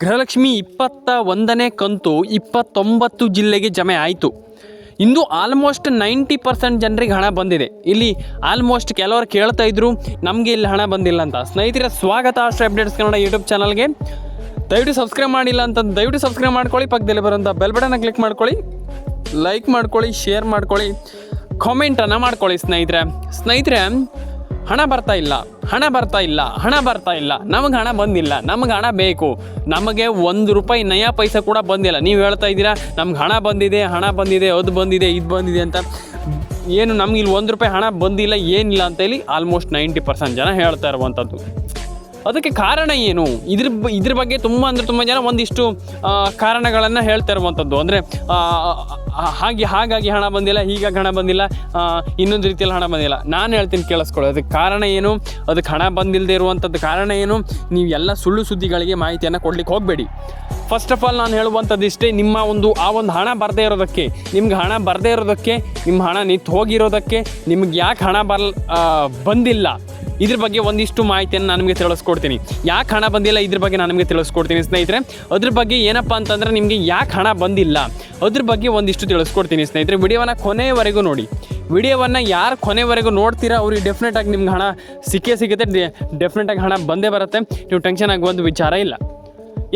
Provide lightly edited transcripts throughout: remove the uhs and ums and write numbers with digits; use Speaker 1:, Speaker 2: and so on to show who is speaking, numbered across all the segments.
Speaker 1: ಗೃಹಲಕ್ಷ್ಮಿ 21ನೇ ಕಂತು 29 ಜಿಲ್ಲೆಗೆ ಜಮೆ ಆಯಿತು. ಇಂದು ಆಲ್ಮೋಸ್ಟ್ 90% ಜನರಿಗೆ ಹಣ ಬಂದಿದೆ. ಇಲ್ಲಿ ಆಲ್ಮೋಸ್ಟ್ ಕೆಲವರು ಕೇಳ್ತಾ ಇದ್ರು ನಮಗೆ ಇಲ್ಲಿ ಹಣ ಬಂದಿಲ್ಲ ಅಂತ. ಸ್ನೇಹಿತರೆ, ಸ್ವಾಗತ ಅಷ್ಟೇ ಅಪ್ಡೇಟ್ಸ್ ಕನ್ನಡ ಯೂಟ್ಯೂಬ್ ಚಾನಲ್ಗೆ. ದಯವಿಟ್ಟು ಸಬ್ಸ್ಕ್ರೈಬ್ ಮಾಡಿಲ್ಲ ಅಂತ ದಯವಿಟ್ಟು ಸಬ್ಸ್ಕ್ರೈಬ್ ಮಾಡ್ಕೊಳ್ಳಿ. ಪಕ್ಕದಲ್ಲಿ ಬರೋಂಥ ಬೆಲ್ ಬಟನ್ನ ಕ್ಲಿಕ್ ಮಾಡ್ಕೊಳ್ಳಿ, ಲೈಕ್ ಮಾಡ್ಕೊಳ್ಳಿ, ಶೇರ್ ಮಾಡ್ಕೊಳ್ಳಿ, ಕಾಮೆಂಟನ್ನು ಮಾಡ್ಕೊಳ್ಳಿ. ಸ್ನೇಹಿತರೆ, ಹಣ ಬರ್ತಾ ಇಲ್ಲ, ನಮಗೆ ಹಣ ಬಂದಿಲ್ಲ, ನಮಗೆ ಹಣ ಬೇಕು, ನಮಗೆ ₹1 ನಯಾ ಪೈಸೆ ಕೂಡ ಬಂದಿಲ್ಲ. ನೀವು ಹೇಳ್ತಾ ಇದ್ದೀರಾ ನಮ್ಗೆ ಹಣ ಬಂದಿದೆ, ಅದು ಬಂದಿದೆ, ಇದು ಬಂದಿದೆ ಅಂತ. ಏನು ನಮ್ಗೆ ಇಲ್ಲಿ ₹1 ಹಣ ಬಂದಿಲ್ಲ, ಏನಿಲ್ಲ ಅಂತ ಹೇಳಿ ಆಲ್ಮೋಸ್ಟ್ 90% ಜನ ಹೇಳ್ತಾ ಇರುವಂಥದ್ದು. ಅದಕ್ಕೆ ಕಾರಣ ಏನು? ಇದ್ರ ಬಗ್ಗೆ ತುಂಬ ಜನ ಒಂದಿಷ್ಟು ಕಾರಣಗಳನ್ನು ಹೇಳ್ತಾ ಇರುವಂಥದ್ದು. ಅಂದರೆ ಹಾಗಾಗಿ ಹಣ ಬಂದಿಲ್ಲ, ಹೀಗಾಗಿ ಹಣ ಬಂದಿಲ್ಲ, ಇನ್ನೊಂದು ರೀತಿಯಲ್ಲಿ ಹಣ ಬಂದಿಲ್ಲ. ನಾನು ಹೇಳ್ತೀನಿ, ಕೇಳಿಸ್ಕೊಳ್ಳಿ. ಅದಕ್ಕೆ ಕಾರಣ ಏನು, ಅದಕ್ಕೆ ಹಣ ಬಂದಿಲ್ಲದೆ ಇರುವಂಥದ್ದು ಕಾರಣ ಏನು? ನೀವು ಎಲ್ಲ ಸುಳ್ಳು ಸುದ್ದಿಗಳಿಗೆ ಮಾಹಿತಿಯನ್ನು ಕೊಡ್ಲಿಕ್ಕೆ ಹೋಗಬೇಡಿ. ಫಸ್ಟ್ ಆಫ್ ಆಲ್ ನಾನು ಹೇಳುವಂಥದ್ದು ಇಷ್ಟೇ, ನಿಮ್ಮ ಆ ಒಂದು ಹಣ ಬರದೇ ಇರೋದಕ್ಕೆ, ನಿಮ್ಗೆ ಹಣ ಬರದೇ ಇರೋದಕ್ಕೆ, ನಿಮ್ಮ ಹಣ ನಿಂತು ಹೋಗಿರೋದಕ್ಕೆ, ನಿಮ್ಗೆ ಯಾಕೆ ಹಣ ಬಂದಿಲ್ಲ, ಇದ್ರ ಬಗ್ಗೆ ಒಂದಿಷ್ಟು ಮಾಹಿತಿಯನ್ನು ನಾನು ನಿಮಗೆ ತಿಳಿಸ್ಕೊಡ್ತೀನಿ. ಯಾಕೆ ಹಣ ಬಂದಿಲ್ಲ ಇದ್ರ ಬಗ್ಗೆ ನಾನು ನಿಮಗೆ ತಿಳಿಸ್ಕೊಡ್ತೀನಿ ಸ್ನೇಹಿತರೆ. ಅದ್ರ ಬಗ್ಗೆ ಏನಪ್ಪ ಅಂತಂದರೆ, ನಿಮಗೆ ಯಾಕೆ ಹಣ ಬಂದಿಲ್ಲ ಅದ್ರ ಬಗ್ಗೆ ಒಂದಿಷ್ಟು ತಿಳಿಸ್ಕೊಡ್ತೀನಿ ಸ್ನೇಹಿತರೆ. ವಿಡಿಯೋವನ್ನು ಕೊನೆಯವರೆಗೂ ನೋಡಿ. ವಿಡಿಯೋವನ್ನು ಯಾರು ಕೊನೆವರೆಗೂ ನೋಡ್ತೀರಾ ಅವ್ರಿಗೆ ಡೆಫಿನೆಟಾಗಿ ನಿಮ್ಗೆ ಹಣ ಸಿಗುತ್ತೆ, ಡೆಫಿನೆಟಾಗಿ ಹಣ ಬಂದೇ ಬರುತ್ತೆ. ನೀವು ಟೆನ್ಷನ್ ಆಗುವಂಥ ವಿಚಾರ ಇಲ್ಲ.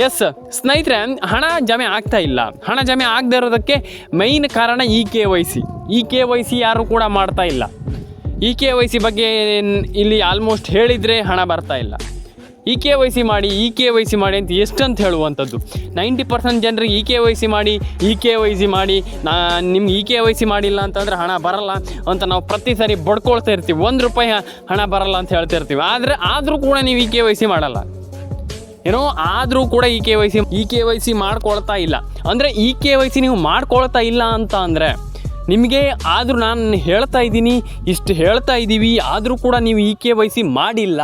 Speaker 1: ಎಸ್ ಸ್ನೇಹಿತರೆ, ಹಣ ಜಮೆ ಆಗ್ತಾ ಇಲ್ಲ. ಹಣ ಜಮೆ ಆಗದೆ ಇರೋದಕ್ಕೆ ಮೈನ್ ಕಾರಣ KYC ಯಾರು ಕೂಡ ಮಾಡ್ತಾ ಇಲ್ಲ. KYC ಬಗ್ಗೆ ಇಲ್ಲಿ ಆಲ್ಮೋಸ್ಟ್ ಹೇಳಿದರೆ ಹಣ ಬರ್ತಾ ಇಲ್ಲ. KYC ಮಾಡಿ ಅಂತ ಎಷ್ಟಂತ ಹೇಳುವಂಥದ್ದು. 90% ಜನರಿಗೆ KYC ಮಾಡಿ ನಿಮ್ಗೆ KYC ಮಾಡಿಲ್ಲ ಅಂತಂದರೆ ಹಣ ಬರಲ್ಲ ಅಂತ ನಾವು ಪ್ರತಿ ಸಾರಿ ಬಡ್ಕೊಳ್ತಾ ಇರ್ತೀವಿ. ₹1 ಹಣ ಬರಲ್ಲ ಅಂತ ಹೇಳ್ತಾ ಇರ್ತೀವಿ. ಆದರೂ ಕೂಡ ನೀವು KYC ಮಾಡಲ್ಲ. ಆದರೂ ಕೂಡ KYC ಮಾಡ್ಕೊಳ್ತಾ ಇಲ್ಲ. ಅಂದರೆ KYC ನೀವು ಮಾಡ್ಕೊಳ್ತಾ ಇಲ್ಲ ಅಂತ ಅಂದರೆ ನಿಮಗೆ, ಆದರೂ ನಾನು ಹೇಳ್ತಾ ಇದ್ದೀನಿ, ಇಷ್ಟು ಹೇಳ್ತಾ ಇದ್ದೀವಿ, ಆದರೂ ಕೂಡ ನೀವು KYC ಮಾಡಿಲ್ಲ,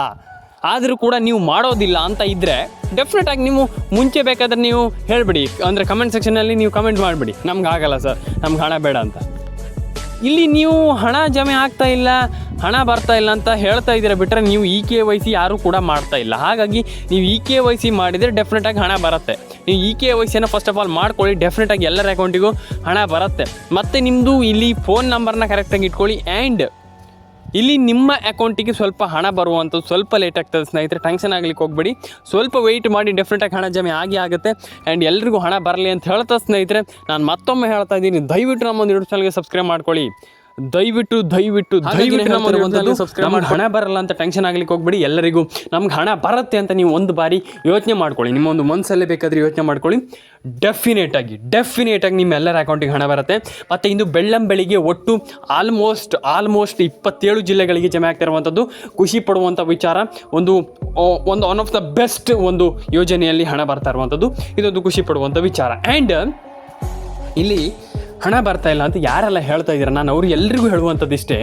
Speaker 1: ಆದರೂ ಕೂಡ ನೀವು ಮಾಡೋದಿಲ್ಲ ಅಂತ ಇದ್ದರೆ ಡೆಫಿನೆಟಾಗಿ ನೀವು ಮುಂಚೆ ಬೇಕಾದರೆ ನೀವು ಹೇಳಿಬಿಡಿ. ಅಂದರೆ ಕಮೆಂಟ್ ಸೆಕ್ಷನಲ್ಲಿ ನೀವು ಕಮೆಂಟ್ ಮಾಡಿಬಿಡಿ, ನಮ್ಗೆ ಆಗಲ್ಲ ಸರ್, ನಮ್ಗೆ ಹಣ ಬೇಡ ಅಂತ. ಇಲ್ಲಿ ನೀವು ಹಣ ಜಮೆ ಆಗ್ತಾ ಇಲ್ಲ, ಹಣ ಬರ್ತಾ ಇಲ್ಲ ಅಂತ ಹೇಳ್ತಾ ಇದ್ದೀರಾ ಬಿಟ್ಟರೆ ನೀವು KYC ಯಾರೂ ಕೂಡ ಮಾಡ್ತಾ ಇಲ್ಲ. ಹಾಗಾಗಿ ನೀವು KYC ಮಾಡಿದರೆ ಡೆಫಿನೆಟಾಗಿ ಹಣ ಬರುತ್ತೆ. ನೀವು KYCನ ಫಸ್ಟ್ ಆಫ್ ಆಲ್ ಮಾಡ್ಕೊಳ್ಳಿ, ಡೆಫಿನೆಟಾಗಿ ಎಲ್ಲರ ಅಕೌಂಟಿಗೂ ಹಣ ಬರುತ್ತೆ. ಮತ್ತು ನಿಮ್ಮದು ಇಲ್ಲಿ ಫೋನ್ ನಂಬರ್ನ ಕರೆಕ್ಟಾಗಿ ಇಟ್ಕೊಳ್ಳಿ. ಆ್ಯಂಡ್ ಇಲ್ಲಿ ನಿಮ್ಮ ಅಕೌಂಟಿಗೆ ಸ್ವಲ್ಪ ಹಣ ಬರುವಂಥದ್ದು ಸ್ವಲ್ಪ ಲೇಟ್ ಆಗ್ತದೆ ಸ್ನೇಹಿತರೆ. ಟೆನ್ಷನ್ ಆಗಲಿಕ್ಕೆ ಹೋಗಬೇಡಿ, ಸ್ವಲ್ಪ ವೆಯ್ಟ್ ಮಾಡಿ, ಡೆಫಿನೆಟಾಗಿ ಹಣ ಜಮೆ ಆಗುತ್ತೆ. ಆ್ಯಂಡ್ ಎಲ್ರಿಗೂ ಹಣ ಬರಲಿ ಅಂತ ಹೇಳ್ತಾ ಸ್ನೇಹಿತರೆ, ನಾನು ಮತ್ತೊಮ್ಮೆ ಹೇಳ್ತಾ ಇದ್ದೀನಿ, ದಯವಿಟ್ಟು ನಮ್ಮೊಂದು ಯೂಟ್ಯೂಬ್ ಚಾನಲ್ಗೆ ಸಬ್ಸ್ಕ್ರೈಬ್ ಮಾಡ್ಕೊಳ್ಳಿ. ದಯವಿಟ್ಟು ನಮ್ಗೆ ಹಣ ಬರಲ್ಲ ಅಂತ ಟೆನ್ಷನ್ ಆಗ್ಲಿಕ್ಕೆ ಹೋಗ್ಬೇಡಿ. ಎಲ್ಲರಿಗೂ ನಮ್ಗೆ ಹಣ ಬರುತ್ತೆ ಅಂತ ನೀವು ಒಂದು ಬಾರಿ ಯೋಚನೆ ಮಾಡ್ಕೊಳ್ಳಿ, ನಿಮ್ಮ ಒಂದು ಮನಸ್ಸಲ್ಲೇ ಬೇಕಾದರೆ ಯೋಚನೆ ಮಾಡ್ಕೊಳ್ಳಿ. ಡೆಫಿನೇಟಾಗಿ ನಿಮ್ಮೆಲ್ಲರ ಅಕೌಂಟಿಗೆ ಹಣ ಬರುತ್ತೆ. ಮತ್ತು ಇಂದು ಬೆಳ್ಳಂಬೆಳಿಗ್ಗೆ ಒಟ್ಟು ಆಲ್ಮೋಸ್ಟ್ 27 ಜಿಲ್ಲೆಗಳಿಗೆ ಜಮೆ ಆಗ್ತಾ ಇರುವಂಥದ್ದು ಖುಷಿ ಪಡುವಂಥ ವಿಚಾರ. ಒಂದು ಒನ್ ಆಫ್ ದ ಬೆಸ್ಟ್ ಒಂದು ಯೋಜನೆಯಲ್ಲಿ ಹಣ ಬರ್ತಾ ಇರುವಂಥದ್ದು ಇದೊಂದು ಖುಷಿ ಪಡುವಂಥ ವಿಚಾರ. ಆ್ಯಂಡ್ ಇಲ್ಲಿ ಹಣ ಬರ್ತಾ ಇಲ್ಲ ಅಂತ ಯಾರೆಲ್ಲ ಹೇಳ್ತಾ ಇದ್ದೀರಾ, ನಾನು ಅವ್ರಿಗೆ ಎಲ್ರಿಗೂ ಹೇಳುವಂಥದ್ದು ಇಷ್ಟೇ,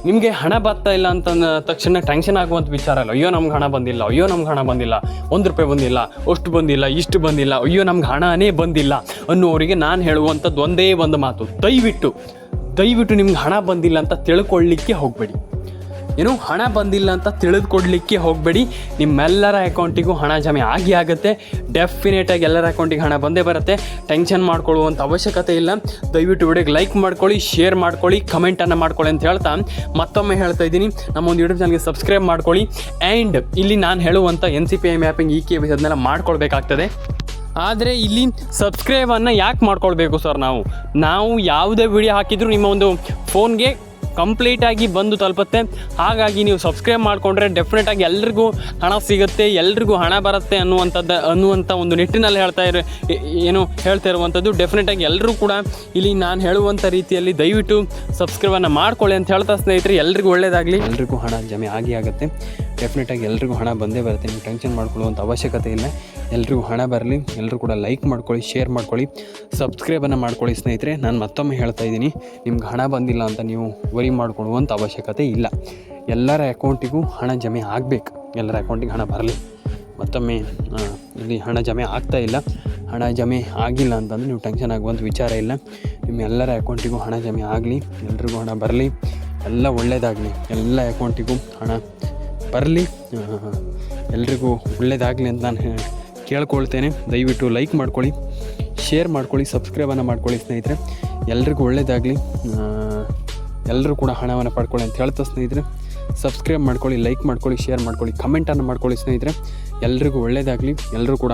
Speaker 1: ನಿಮಗೆ ಹಣ ಬರ್ತಾ ಇಲ್ಲ ಅಂತ ತಕ್ಷಣ ಟೆನ್ಷನ್ ಆಗುವಂಥ ವಿಚಾರ ಅಲ್ಲ. ಅಯ್ಯೋ ನಮ್ಗೆ ಹಣ ಬಂದಿಲ್ಲ, ₹1 ಬಂದಿಲ್ಲ, ಅಷ್ಟು ಬಂದಿಲ್ಲ, ಇಷ್ಟು ಬಂದಿಲ್ಲ, ಅಯ್ಯೋ ನಮ್ಗೆ ಹಣನೇ ಬಂದಿಲ್ಲ ಅನ್ನೋರಿಗೆ ನಾನು ಹೇಳುವಂಥದ್ದು ಒಂದೇ ಒಂದು ಮಾತು, ದಯವಿಟ್ಟು ನಿಮ್ಗೆ ಹಣ ಬಂದಿಲ್ಲ ಅಂತ ತಿಳ್ಕೊಳ್ಳಿಕ್ಕೆ ಹೋಗಬೇಡಿ. ಹಣ ಬಂದಿಲ್ಲ ಅಂತ ತಿಳಿದುಕೊಡ್ಲಿಕ್ಕೆ ಹೋಗಬೇಡಿ. ನಿಮ್ಮೆಲ್ಲರ ಅಕೌಂಟಿಗೂ ಹಣ ಜಮೆ ಆಗುತ್ತೆ. ಡೆಫಿನೇಟಾಗಿ ಎಲ್ಲರ ಅಕೌಂಟಿಗೆ ಹಣ ಬಂದೇ ಬರುತ್ತೆ. ಟೆನ್ಷನ್ ಮಾಡ್ಕೊಳ್ಳುವಂಥ ಅವಶ್ಯಕತೆ ಇಲ್ಲ. ದಯವಿಟ್ಟು ವಿಡಿಯೋಗೆ ಲೈಕ್ ಮಾಡ್ಕೊಳ್ಳಿ, ಶೇರ್ ಮಾಡ್ಕೊಳ್ಳಿ, ಕಮೆಂಟನ್ನು ಮಾಡ್ಕೊಳ್ಳಿ ಅಂತ ಹೇಳ್ತಾ ಮತ್ತೊಮ್ಮೆ ಹೇಳ್ತಾ ಇದ್ದೀನಿ, ನಮ್ಮೊಂದು ಯೂಟ್ಯೂಬ್ ಚಾನಲ್ಗೆ ಸಬ್ಸ್ಕ್ರೈಬ್ ಮಾಡ್ಕೊಳ್ಳಿ. ಆ್ಯಂಡ್ ಇಲ್ಲಿ ನಾನು ಹೇಳುವಂಥ NCPI ಮ್ಯಾಪಿಂಗ್ KYC ಅದನ್ನೆಲ್ಲ ಮಾಡ್ಕೊಳ್ಬೇಕಾಗ್ತದೆ. ಆದರೆ ಇಲ್ಲಿ ಸಬ್ಸ್ಕ್ರೈಬನ್ನು ಯಾಕೆ ಮಾಡ್ಕೊಳ್ಬೇಕು ಸರ್? ನಾವು ಯಾವುದೇ ವಿಡಿಯೋ ಹಾಕಿದರೂ ನಿಮ್ಮ ಒಂದು ಫೋನ್ಗೆ ಕಂಪ್ಲೀಟಾಗಿ ಬಂದು ತಲುಪುತ್ತೆ. ಹಾಗಾಗಿ ನೀವು ಸಬ್ಸ್ಕ್ರೈಬ್ ಮಾಡಿಕೊಂಡ್ರೆ ಡೆಫಿನೆಟಾಗಿ ಎಲ್ರಿಗೂ ಹಣ ಸಿಗುತ್ತೆ, ಎಲ್ರಿಗೂ ಹಣ ಬರುತ್ತೆ ಅನ್ನುವಂಥ ಒಂದು ನಿಟ್ಟಿನಲ್ಲಿ ಹೇಳ್ತಾ ಇರುವಂಥದ್ದು. ಡೆಫಿನೆಟಾಗಿ ಎಲ್ಲರೂ ಕೂಡ ಇಲ್ಲಿ ನಾನು ಹೇಳುವಂಥ ರೀತಿಯಲ್ಲಿ ದಯವಿಟ್ಟು ಸಬ್ಸ್ಕ್ರೈಬನ್ನು ಮಾಡ್ಕೊಳ್ಳಿ ಅಂತ ಹೇಳ್ತಾ ಸ್ನೇಹಿತರೆ, ಎಲ್ರಿಗೂ ಒಳ್ಳೆಯದಾಗಲಿ. ಎಲ್ರಿಗೂ ಹಣ ಜಮೆ ಆಗುತ್ತೆ. ಡೆಫಿನೆಟಾಗಿ ಎಲ್ರಿಗೂ ಹಣ ಬಂದೇ ಬರುತ್ತೆ. ನೀವು ಟೆನ್ಷನ್ ಮಾಡ್ಕೊಳ್ಳುವಂಥ ಅವಶ್ಯಕತೆ ಇಲ್ಲ. ಎಲ್ರಿಗೂ ಹಣ ಬರಲಿ. ಎಲ್ಲರೂ ಕೂಡ ಲೈಕ್ ಮಾಡ್ಕೊಳ್ಳಿ, ಶೇರ್ ಮಾಡ್ಕೊಳ್ಳಿ, ಸಬ್ಸ್ಕ್ರೈಬನ್ನು ಮಾಡ್ಕೊಳ್ಳಿ ಸ್ನೇಹಿತರೆ. ನಾನು ಮತ್ತೊಮ್ಮೆ ಹೇಳ್ತಾ ಇದ್ದೀನಿ, ನಿಮ್ಗೆ ಹಣ ಬಂದಿಲ್ಲ ಅಂತ ನೀವು ವರಿ ಮಾಡ್ಕೊಳ್ಳುವಂಥ ಅವಶ್ಯಕತೆ ಇಲ್ಲ. ಎಲ್ಲರ ಅಕೌಂಟಿಗೂ ಹಣ ಜಮೆ ಆಗಬೇಕು, ಎಲ್ಲರ ಅಕೌಂಟಿಗೆ ಹಣ ಬರಲಿ. ಮತ್ತೊಮ್ಮೆ ಇಲ್ಲಿ ಹಣ ಜಮೆ ಆಗ್ತಾ ಇಲ್ಲ, ಹಣ ಜಮೆ ಆಗಿಲ್ಲ ಅಂತಂದರೆ ನೀವು ಟೆನ್ಷನ್ ಆಗುವಂಥ ವಿಚಾರ ಇಲ್ಲ. ನಿಮ್ಮ ಎಲ್ಲರ ಅಕೌಂಟಿಗೂ ಹಣ ಜಮೆ ಆಗಲಿ, ಎಲ್ರಿಗೂ ಹಣ ಬರಲಿ, ಎಲ್ಲ ಒಳ್ಳೆಯದಾಗಲಿ, ಎಲ್ಲ ಅಕೌಂಟಿಗೂ ಹಣ ಬರಲಿ, ಎಲ್ರಿಗೂ ಒಳ್ಳೆಯದಾಗಲಿ ಅಂತ ನಾನು ಕೇಳ್ಕೊಳ್ತೇನೆ. ದಯವಿಟ್ಟು ಲೈಕ್ ಮಾಡ್ಕೊಳ್ಳಿ, ಶೇರ್ ಮಾಡ್ಕೊಳ್ಳಿ, ಸಬ್ಸ್ಕ್ರೈಬನ್ನು ಮಾಡ್ಕೊಳ್ಳಿ ಸ್ನೇಹಿತರೆ. ಎಲ್ರಿಗೂ ಒಳ್ಳೆಯದಾಗಲಿ, ಎಲ್ಲರೂ ಕೂಡ ಹಣವನ್ನು ಪಡ್ಕೊಳ್ಳಿ ಅಂತ ಹೇಳ್ತಾ ಸ್ನೇಹಿತರೆ. ಸಬ್ಸ್ಕ್ರೈಬ್ ಮಾಡ್ಕೊಳ್ಳಿ, ಲೈಕ್ ಮಾಡ್ಕೊಳ್ಳಿ, ಶೇರ್ ಮಾಡ್ಕೊಳ್ಳಿ, ಕಮೆಂಟನ್ನು ಮಾಡ್ಕೊಳ್ಳಿ ಸ್ನೇಹಿತರೆ. ಎಲ್ರಿಗೂ ಒಳ್ಳೆಯದಾಗಲಿ. ಎಲ್ಲರೂ ಕೂಡ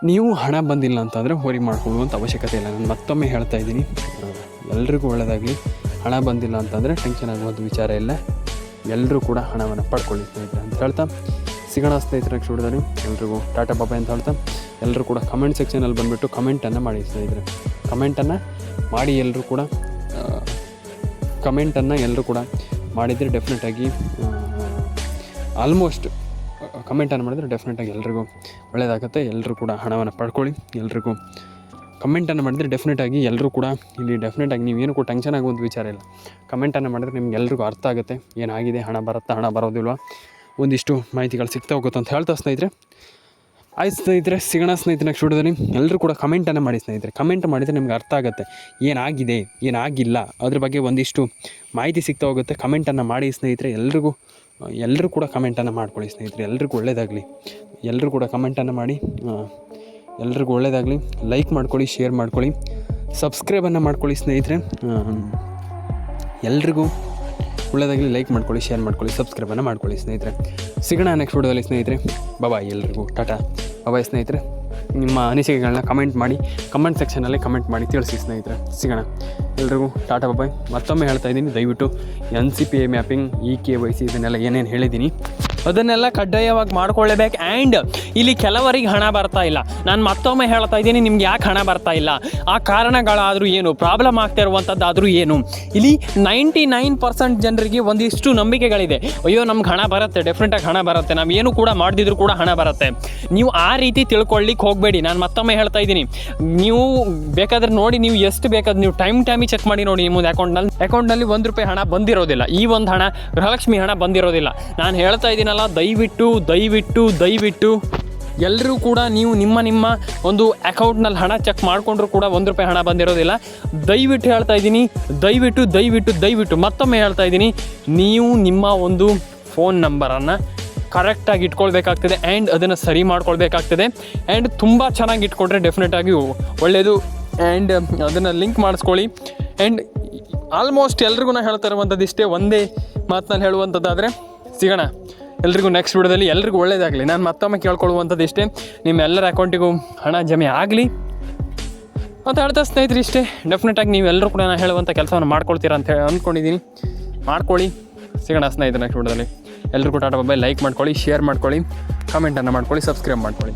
Speaker 1: ನೀವು ಹಣ ಬಂದಿಲ್ಲ ಅಂತಂದರೆ ಹೊರಿ ಮಾಡ್ಕೊಳ್ಳುವಂಥ ಅವಶ್ಯಕತೆ ಇಲ್ಲ. ನಾನು ಮತ್ತೊಮ್ಮೆ ಹೇಳ್ತಾ ಇದ್ದೀನಿ, ಎಲ್ರಿಗೂ ಒಳ್ಳೆಯದಾಗಲಿ. ಹಣ ಬಂದಿಲ್ಲ ಅಂತಂದರೆ ಟೆನ್ಷನ್ ಆಗುವಂಥ ವಿಚಾರ ಇಲ್ಲ. ಎಲ್ಲರೂ ಕೂಡ ಹಣವನ್ನು ಪಡ್ಕೊಳ್ಳಿ ಸ್ನೇಹಿತರೆ ಅಂತ ಹೇಳ್ತಾ ಸಿಗೋಣ ಸ್ನೇಹಿತರೆ ನೆಕ್ಸ್ಟ್ ವಿಡಿಯೋದಲ್ಲಿ. ಎಲ್ರಿಗೂ ಟಾಟಾ ಬಾಬಾ ಅಂತ ಹೇಳ್ತಾ ಎಲ್ಲರೂ ಕೂಡ ಕಮೆಂಟ್ ಸೆಕ್ಷನಲ್ಲಿ ಬಂದುಬಿಟ್ಟು ಕಮೆಂಟನ್ನು ಮಾಡಿ ಸ್ನೇಹಿತರೆ. ಕಮೆಂಟನ್ನು ಮಾಡಿ ಎಲ್ಲರೂ ಕೂಡ ಮಾಡಿದರೆ ಡೆಫಿನೆಟಾಗಿ ಆಲ್ಮೋಸ್ಟ್ ಕಮೆಂಟನ್ನು ಮಾಡಿದರೆ ಡೆಫಿನೆಟಾಗಿ ಎಲ್ರಿಗೂ ಒಳ್ಳೆಯದಾಗುತ್ತೆ. ಎಲ್ಲರೂ ಕೂಡ ಹಣವನ್ನು ಪಡ್ಕೊಳ್ಳಿ. ಎಲ್ರಿಗೂ ಕಮೆಂಟನ್ನು ಮಾಡಿದರೆ ಡೆಫಿನೆಟಾಗಿ ಎಲ್ಲರೂ ಕೂಡ ಇಲ್ಲಿ ಡೆಫಿನೆಟಾಗಿ ನೀವೇನು ಕೂಡ ಟೆನ್ಷನ್ ಆಗುವಂಥ ವಿಚಾರ ಇಲ್ಲ. ಕಮೆಂಟನ್ನು ಮಾಡಿದರೆ ನಿಮ್ಗೆ ಎಲ್ರಿಗೂ ಅರ್ಥ ಆಗುತ್ತೆ ಏನಾಗಿದೆ, ಹಣ ಬರುತ್ತಾ ಹಣ ಬರೋದಿಲ್ವ, ಒಂದಿಷ್ಟು ಮಾಹಿತಿಗಳು ಸಿಗ್ತಾ ಹೋಗುತ್ತೆ ಅಂತ ಹೇಳ್ತಾ ಸ್ನೇಹಿತರೆ. ಆಯ್ತು ಸ್ನೇಹಿತರೆ, ಸಿಗೋಣ ಸ್ನೇಹಿತರೆ ನೆಕ್ಸ್ಟ್ ವಿಡಿಯೋದಲ್ಲಿ. ಎಲ್ಲರೂ ಕೂಡ ಕಮೆಂಟನ್ನು ಮಾಡಿ ಸ್ನೇಹಿತರೆ. ಕಮೆಂಟ್ ಮಾಡಿದರೆ ನಿಮ್ಗೆ ಅರ್ಥ ಆಗುತ್ತೆ ಏನಾಗಿದೆ ಏನಾಗಿಲ್ಲ ಅದ್ರ ಬಗ್ಗೆ ಒಂದಿಷ್ಟು ಮಾಹಿತಿ ಸಿಗ್ತಾ ಹೋಗುತ್ತೆ. ಕಮೆಂಟನ್ನು ಮಾಡಿ ಸ್ನೇಹಿತರೆ. ಎಲ್ಲರೂ ಕೂಡ ಕಮೆಂಟನ್ನು ಮಾಡ್ಕೊಳ್ಳಿ ಸ್ನೇಹಿತರೆ. ಎಲ್ರಿಗೂ ಒಳ್ಳೆಯದಾಗಲಿ. ಎಲ್ಲರೂ ಕೂಡ ಕಮೆಂಟನ್ನು ಮಾಡಿ. ಎಲ್ರಿಗೂ ಒಳ್ಳೆಯದಾಗಲಿ. ಲೈಕ್ ಮಾಡ್ಕೊಳ್ಳಿ, ಶೇರ್ ಮಾಡ್ಕೊಳ್ಳಿ, ಸಬ್ಸ್ಕ್ರೈಬನ್ನು ಮಾಡ್ಕೊಳ್ಳಿ ಸ್ನೇಹಿತರೆ. ಎಲ್ರಿಗೂ ಒಳ್ಳೆಯದಾಗಲಿ. ಲೈಕ್ ಮಾಡ್ಕೊಳ್ಳಿ, ಶೇರ್ ಮಾಡ್ಕೊಳ್ಳಿ, ಸಬ್ಸ್ಕ್ರೈಬನ್ನು ಮಾಡ್ಕೊಳ್ಳಿ ಸ್ನೇಹಿತರೆ. ಸಿಗೋಣ ನೆಕ್ಸ್ಟ್ ವಿಡಿಯೋದಲ್ಲಿ ಸ್ನೇಹಿತರೆ. ಬಾಯ್. ಎಲ್ರಿಗೂ ಟಾಟಾ ಬಾಯ್ ಸ್ನೇಹಿತರೆ. ನಿಮ್ಮ ಅನಿಸಿಕೆಗಳನ್ನ ಕಮೆಂಟ್ ಮಾಡಿ, ಕಮೆಂಟ್ ಸೆಕ್ಷನಲ್ಲಿ ಕಮೆಂಟ್ ಮಾಡಿ ತಿಳಿಸಿ ಸ್ನೇಹಿತರೆ. ಸಿಗೋಣ ಎಲ್ರಿಗೂ ಟಾಟಾ ಬಾಯ್. ಮತ್ತೊಮ್ಮೆ ಹೇಳ್ತಾ ಇದ್ದೀನಿ, ದಯವಿಟ್ಟು NCPA ಮ್ಯಾಪಿಂಗ್, EKYC ಇದನ್ನೆಲ್ಲ ಏನೇನು ಹೇಳಿದ್ದೀನಿ ಅದನ್ನೆಲ್ಲ ಕಡ್ಡಾಯವಾಗಿ ಮಾಡ್ಕೊಳ್ಳೇಬೇಕು. ಆ್ಯಂಡ್ ಇಲ್ಲಿ ಕೆಲವರಿಗೆ ಹಣ ಬರ್ತಾ ಇಲ್ಲ. ನಾನು ಮತ್ತೊಮ್ಮೆ ಹೇಳ್ತಾ ಇದ್ದೀನಿ, ನಿಮ್ಗೆ ಯಾಕೆ ಹಣ ಬರ್ತಾ ಇಲ್ಲ, ಆ ಕಾರಣಗಳಾದರೂ ಏನು, ಪ್ರಾಬ್ಲಮ್ ಆಗ್ತಾ ಇರುವಂಥದ್ದಾದರೂ ಏನು. ಇಲ್ಲಿ 99% ಜನರಿಗೆ ಒಂದಿಷ್ಟು ನಂಬಿಕೆಗಳಿದೆ. ಅಯ್ಯೋ ನಮ್ಗೆ ಹಣ ಬರುತ್ತೆ, ಡೆಫಿನೆಟಾಗಿ ಹಣ ಬರುತ್ತೆ, ನಾವು ಏನು ಕೂಡ ಮಾಡದಿದ್ರು ಕೂಡ ಹಣ ಬರುತ್ತೆ. ನೀವು ಆ ರೀತಿ ತಿಳ್ಕೊಳ್ಳಿಕ್ಕೆ ಹೋಗಬೇಡಿ. ನಾನು ಮತ್ತೊಮ್ಮೆ ಹೇಳ್ತಾ ಇದ್ದೀನಿ, ನೀವು ಬೇಕಾದ್ರೆ ನೋಡಿ, ನೀವು ಎಷ್ಟು ಬೇಕಾದ್ರೆ ನೀವು ಟೈಮಿಗೆ ಚೆಕ್ ಮಾಡಿ ನೋಡಿ. ನಿಮ್ಮದು ಅಕೌಂಟ್ನಲ್ಲಿ ₹1 ಹಣ ಬಂದಿರೋದಿಲ್ಲ. ಈ ಒಂದು ಹಣ ಗೃಹಲಕ್ಷ್ಮಿ ಹಣ ಬಂದಿರೋದಿಲ್ಲ. ನಾನು ಹೇಳ್ತಾ ಇದ್ದೀನಿ, ದಯವಿಟ್ಟು ಎಲ್ಲರೂ ಕೂಡ ನೀವು ನಿಮ್ಮ ಒಂದು ಅಕೌಂಟ್ನಲ್ಲಿ ಹಣ ಚೆಕ್ ಮಾಡಿಕೊಂಡ್ರೂ ಕೂಡ ₹1 ಹಣ ಬಂದಿರೋದಿಲ್ಲ. ದಯವಿಟ್ಟು ಹೇಳ್ತಾ ಇದ್ದೀನಿ, ದಯವಿಟ್ಟು ಮತ್ತೊಮ್ಮೆ ಹೇಳ್ತಾ ಇದ್ದೀನಿ, ನೀವು ನಿಮ್ಮ ಒಂದು ಫೋನ್ ನಂಬರನ್ನು ಕರೆಕ್ಟಾಗಿ ಇಟ್ಕೊಳ್ಬೇಕಾಗ್ತದೆ. ಆ್ಯಂಡ್ ಅದನ್ನು ಸರಿ ಮಾಡ್ಕೊಳ್ಬೇಕಾಗ್ತದೆ. ಆ್ಯಂಡ್ ತುಂಬ ಚೆನ್ನಾಗಿ ಇಟ್ಕೊಂಡ್ರೆ ಡೆಫಿನೆಟಾಗಿ ಒಳ್ಳೆಯದು. ಆ್ಯಂಡ್ ಅದನ್ನು ಲಿಂಕ್ ಮಾಡಿಸ್ಕೊಳ್ಳಿ. ಆ್ಯಂಡ್ ಆಲ್ಮೋಸ್ಟ್ ಎಲ್ರಿಗೂ ನಾನು ಹೇಳ್ತಾ ಇರುವಂಥದ್ದು ಇಷ್ಟೇ, ಒಂದೇ ಮಾತಿನಲ್ಲಿ ಹೇಳುವಂಥದ್ದಾದರೆ ಸಿಗೋಣ ಎಲ್ರಿಗೂ ನೆಕ್ಸ್ಟ್ ವಿಡಿಯೋದಲ್ಲಿ. ಎಲ್ರಿಗೂ ಒಳ್ಳೆಯದಾಗಲಿ. ನಾನು ಮತ್ತೊಮ್ಮೆ ಕೇಳ್ಕೊಳ್ಳುವಂಥದ್ದು ಇಷ್ಟೇ, ನಿಮ್ಮೆಲ್ಲರ ಅಕೌಂಟಿಗೂ ಹಣ ಜಮೆ ಆಗಲಿ ಅಂತ ಹೇಳ್ತಾ ಸ್ನೇಹಿತರೆ. ಇಷ್ಟೇ. ಡೆಫಿನೆಟಾಗಿ ನೀವೆಲ್ಲರೂ ಕೂಡ ನಾನು ಹೇಳುವಂಥ ಕೆಲಸವನ್ನು ಮಾಡ್ಕೊಳ್ತೀರಾ ಅಂತ ಅಂದ್ಕೊಂಡಿದ್ದೀನಿ. ಮಾಡ್ಕೊಳ್ಳಿ. ಸಿಗೋಣ ಸ್ನೇಹಿತರೆ ನೆಕ್ಸ್ಟ್ ವಿಡಿಯೋದಲ್ಲಿ. ಎಲ್ರಿಗೂ ಟಾಟಾ ಬಾಯ್. ಲೈಕ್ ಮಾಡ್ಕೊಳ್ಳಿ, ಶೇರ್ ಮಾಡ್ಕೊಳ್ಳಿ, ಕಮೆಂಟನ್ನು ಮಾಡ್ಕೊಳ್ಳಿ, ಸಬ್ಸ್ಕ್ರೈಬ್ ಮಾಡ್ಕೊಳ್ಳಿ.